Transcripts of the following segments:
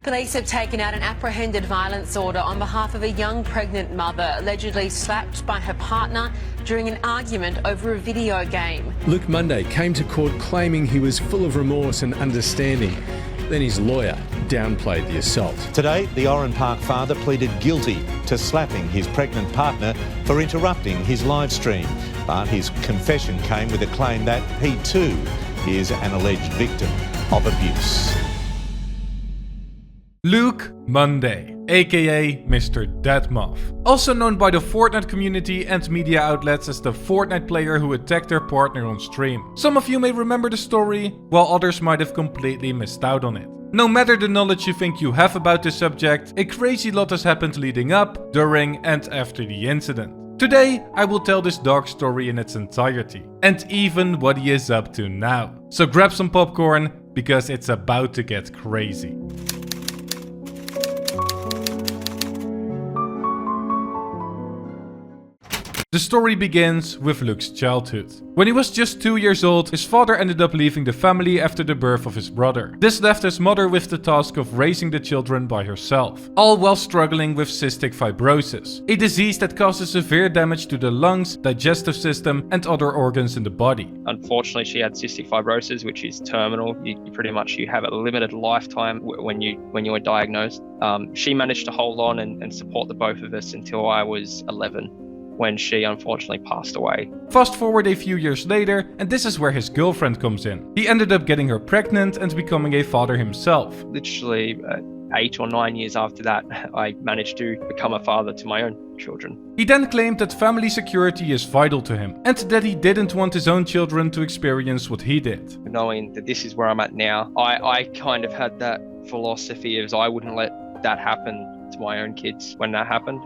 Police have taken out an apprehended violence order on behalf of a young pregnant mother allegedly slapped by her partner during an argument over a video game. Luke Munday came to court claiming he was full of remorse and understanding. Then his lawyer downplayed the assault. Today, the Oran Park father pleaded guilty to slapping his pregnant partner for interrupting his live stream. But his confession came with a claim that he too is an alleged victim of abuse. Luke Munday, aka MrDeadMoth, also known by the Fortnite community and media outlets as the Fortnite player who attacked their partner on stream. Some of you may remember the story, while others might have completely missed out on it. No matter the knowledge you think you have about this subject, a crazy lot has happened leading up, during and after the incident. Today, I will tell this dark story in its entirety, and even what he is up to now. So grab some popcorn, because it's about to get crazy. The story begins with Luke's childhood. When he was just 2 years old, his father ended up leaving the family after the birth of his brother. This left his mother with the task of raising the children by herself, all while struggling with cystic fibrosis, a disease that causes severe damage to the lungs, digestive system and other organs in the body. Unfortunately, she had cystic fibrosis, which is terminal. You pretty much have a limited lifetime when you were diagnosed. She managed to hold on and support the both of us until I was 11. When she unfortunately passed away. Fast forward a few years later, and this is where his girlfriend comes in. He ended up getting her pregnant and becoming a father himself. Literally 8 or 9 years after that, I managed to become a father to my own children. He then claimed that family security is vital to him, and that he didn't want his own children to experience what he did. Knowing that this is where I'm at now, I kind of had that philosophy of I wouldn't let that happen to my own kids when that happened.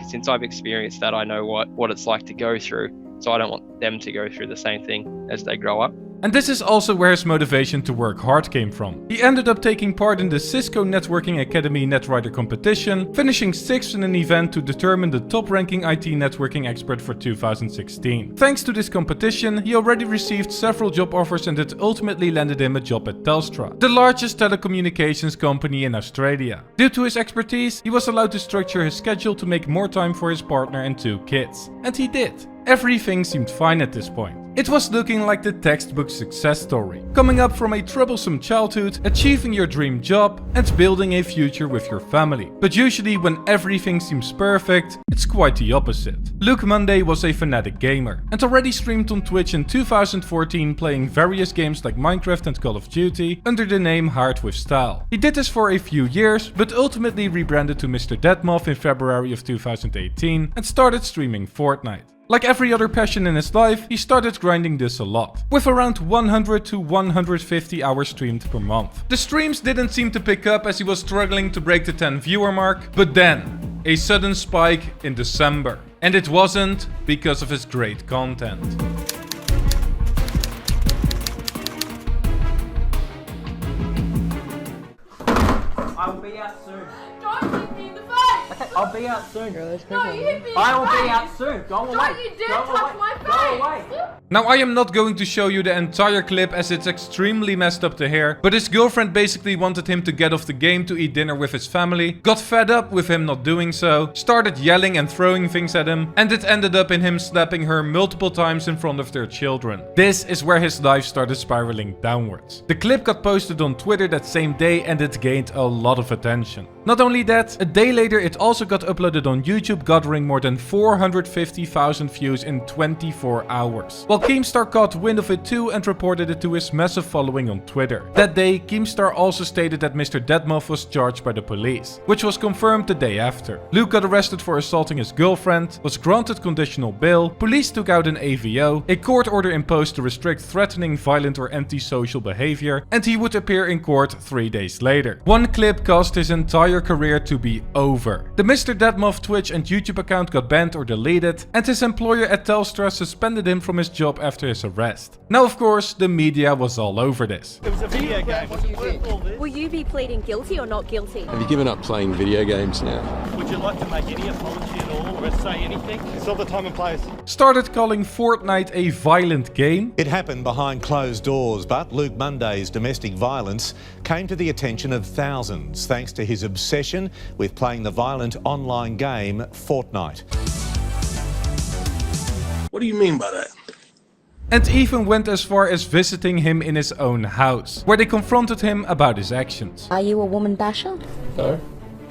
Since I've experienced that, I know what it's like to go through, so I don't want them to go through the same thing as they grow up. And this is also where his motivation to work hard came from. He ended up taking part in the Cisco Networking Academy Netrider competition, finishing 6th in an event to determine the top-ranking IT networking expert for 2016. Thanks to this competition, he already received several job offers and it ultimately landed him a job at Telstra, the largest telecommunications company in Australia. Due to his expertise, he was allowed to structure his schedule to make more time for his partner and 2 kids. And he did. Everything seemed fine at this point. It was looking like the textbook success story. Coming up from a troublesome childhood, achieving your dream job, and building a future with your family. But usually when everything seems perfect, it's quite the opposite. Luke Munday was a fanatic gamer, and already streamed on Twitch in 2014 playing various games like Minecraft and Call of Duty under the name Hard With Style. He did this for a few years, but ultimately rebranded to MrDeadMoth in February of 2018 and started streaming Fortnite. Like every other passion in his life, he started grinding this a lot, with around 100 to 150 hours streamed per month. The streams didn't seem to pick up as he was struggling to break the 10 viewer mark, but then, a sudden spike in December. And it wasn't because of his great content. I will be out soon. Don't hit me in the face! Okay, I'll be out soon. No, you hit me in I the will face! be out soon. Go away. Don't you dare Go touch away. my Go face! away. Now I am not going to show you the entire clip as it's extremely messed up to hear, but his girlfriend basically wanted him to get off the game to eat dinner with his family, got fed up with him not doing so, started yelling and throwing things at him, and it ended up in him slapping her multiple times in front of their children. This is where his life started spiraling downwards. The clip got posted on Twitter that same day and it gained a lot of attention. Not only that, a day later it also got uploaded on YouTube, gathering more than 450,000 views in 24 hours. While Keemstar caught wind of it too and reported it to his massive following on Twitter. That day, Keemstar also stated that MrDeadMoth was charged by the police, which was confirmed the day after. Luke got arrested for assaulting his girlfriend, was granted conditional bail, police took out an AVO, a court order imposed to restrict threatening, violent or antisocial behavior, and he would appear in court 3 days later. One clip caused his entire career to be over. The MrDeadMoth Twitch and YouTube account got banned or deleted, and his employer at Telstra suspended him from his job after his arrest. Now of course, the media was all over this. It was a video game. Will you be pleading guilty or not guilty? Have you given up playing video games now? Would you like to make any apology at all or say anything? It's all the time and place. Started calling Fortnite a violent game. It happened behind closed doors, but Luke Munday's domestic violence came to the attention of thousands thanks to his obsession with playing the violent online game Fortnite. What do you mean by that? And even went as far as visiting him in his own house, where they confronted him about his actions. Are you a woman basher? No.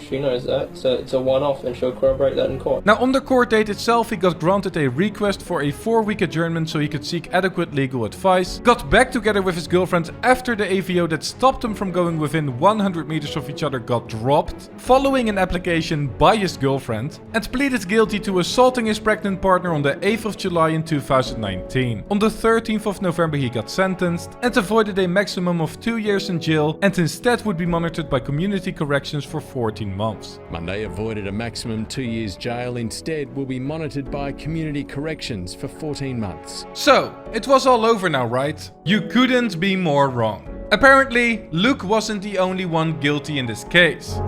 She knows that, so it's a one-off and she'll corroborate that in court. Now on the court date itself he got granted a request for a 4-week adjournment so he could seek adequate legal advice, got back together with his girlfriend after the AVO that stopped them from going within 100 meters of each other got dropped, following an application by his girlfriend, and pleaded guilty to assaulting his pregnant partner on the 8th of July in 2019. On the 13th of November he got sentenced and avoided a maximum of 2 years in jail and instead would be monitored by community corrections for 14 months. Munday avoided a maximum 2 years jail, instead will be monitored by community corrections for 14 months. So, it was all over now, right? You couldn't be more wrong. Apparently, Luke wasn't the only one guilty in this case.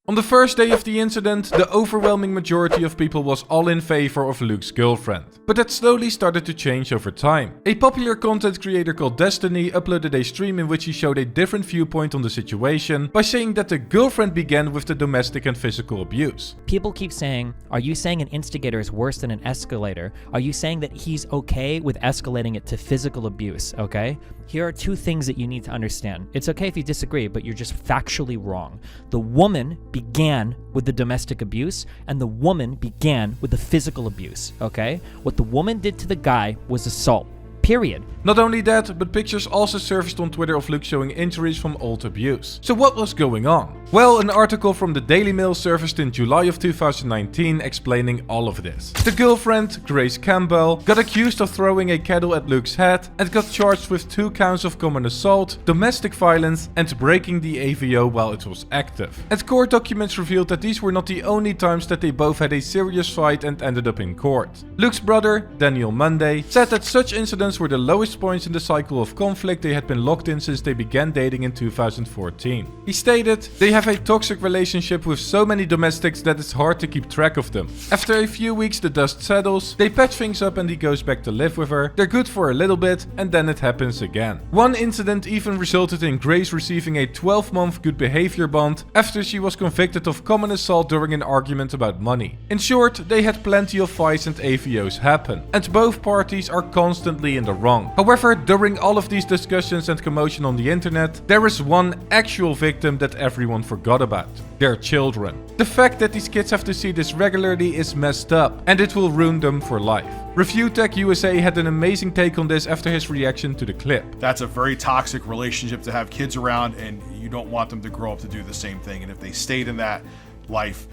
On the first day of the incident, the overwhelming majority of people was all in favor of Luke's girlfriend. But that slowly started to change over time. A popular content creator called Destiny uploaded a stream in which he showed a different viewpoint on the situation by saying that the girlfriend began with the domestic and physical abuse. People keep saying, are you saying an instigator is worse than an escalator? Are you saying that he's okay with escalating it to physical abuse, okay? Here are two things that you need to understand. It's okay if you disagree, but you're just factually wrong. The woman began with the domestic abuse, and the woman began with the physical abuse, okay? What the woman did to the guy was assault. Period. Not only that, but pictures also surfaced on Twitter of Luke showing injuries from old abuse. So what was going on? Well, an article from the Daily Mail surfaced in July of 2019 explaining all of this. The girlfriend, Grace Campbell, got accused of throwing a kettle at Luke's head and got charged with 2 counts of common assault, domestic violence and breaking the AVO while it was active. And court documents revealed that these were not the only times that they both had a serious fight and ended up in court. Luke's brother, Daniel Munday, said that such incidents were the lowest points in the cycle of conflict they had been locked in since they began dating in 2014. He stated, "They have a toxic relationship with so many domestics that it's hard to keep track of them. After a few weeks the dust settles, they patch things up and he goes back to live with her, they're good for a little bit and then it happens again." One incident even resulted in Grace receiving a 12-month good behavior bond after she was convicted of common assault during an argument about money. In short, they had plenty of fights and AVOs happen, and both parties are constantly in the wrong. However, during all of these discussions and commotion on the internet, there is one actual victim that everyone forgot about. Their children. The fact that these kids have to see this regularly is messed up, and it will ruin them for life. ReviewTech USA had an amazing take on this after his reaction to the clip. That's a very toxic relationship to have kids around, and you don't want them to grow up to do the same thing. And if they stayed in that life,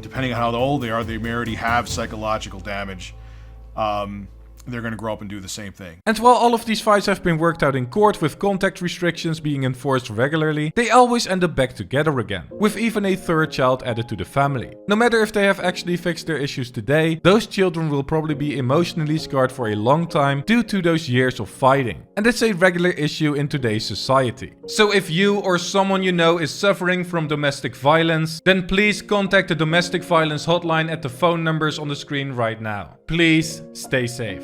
depending on how old they are, they may already have psychological damage. They're going to grow up and do the same thing. And while all of these fights have been worked out in court with contact restrictions being enforced regularly, they always end up back together again, with even a 3rd child added to the family. No matter if they have actually fixed their issues today, those children will probably be emotionally scarred for a long time due to those years of fighting. And it's a regular issue in today's society. So if you or someone you know is suffering from domestic violence, then please contact the domestic violence hotline at the phone numbers on the screen right now. Please stay safe.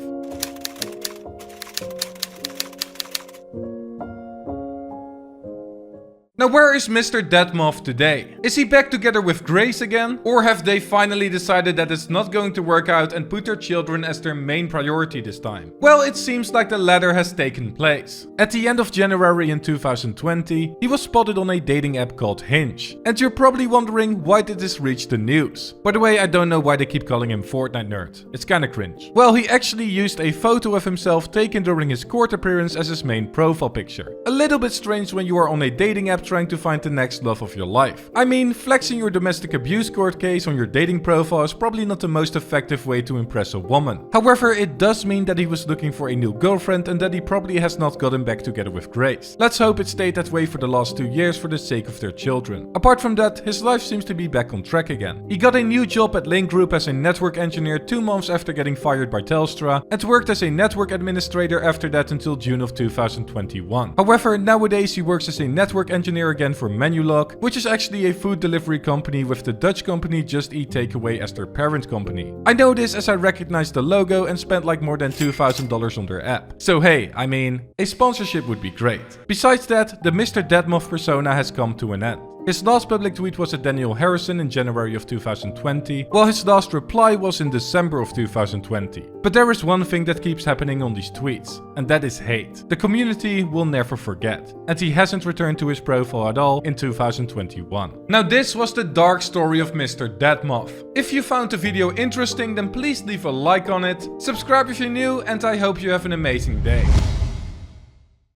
Now where is MrDeadMoth today? Is he back together with Grace again? Or have they finally decided that it's not going to work out and put their children as their main priority this time? Well, it seems like the latter has taken place. At the end of January in 2020, he was spotted on a dating app called Hinge. And you're probably wondering, why did this reach the news? By the way, I don't know why they keep calling him Fortnite nerd. It's kinda cringe. Well, he actually used a photo of himself taken during his court appearance as his main profile picture. A little bit strange when you are on a dating app trying to find the next love of your life. I mean, flexing your domestic abuse court case on your dating profile is probably not the most effective way to impress a woman. However, it does mean that he was looking for a new girlfriend and that he probably has not gotten back together with Grace. Let's hope it stayed that way for the last 2 years for the sake of their children. Apart from that, his life seems to be back on track again. He got a new job at Link Group as a network engineer 2 months after getting fired by Telstra, and worked as a network administrator after that until June of 2021. However, nowadays he works as a network engineer engineer again for Menulog, which is actually a food delivery company with the Dutch company Just Eat Takeaway as their parent company. I know this as I recognized the logo and spent like more than $2,000 on their app. So hey, I mean, a sponsorship would be great. Besides that, the MrDeadMoth persona has come to an end. His last public tweet was at Daniel Harrison in January of 2020, while his last reply was in December of 2020. But there is one thing that keeps happening on these tweets, and that is hate. The community will never forget, and he hasn't returned to his profile at all in 2021. Now this was the dark story of MrDeadMoth. If you found the video interesting, then please leave a like on it, subscribe if you're new, and I hope you have an amazing day.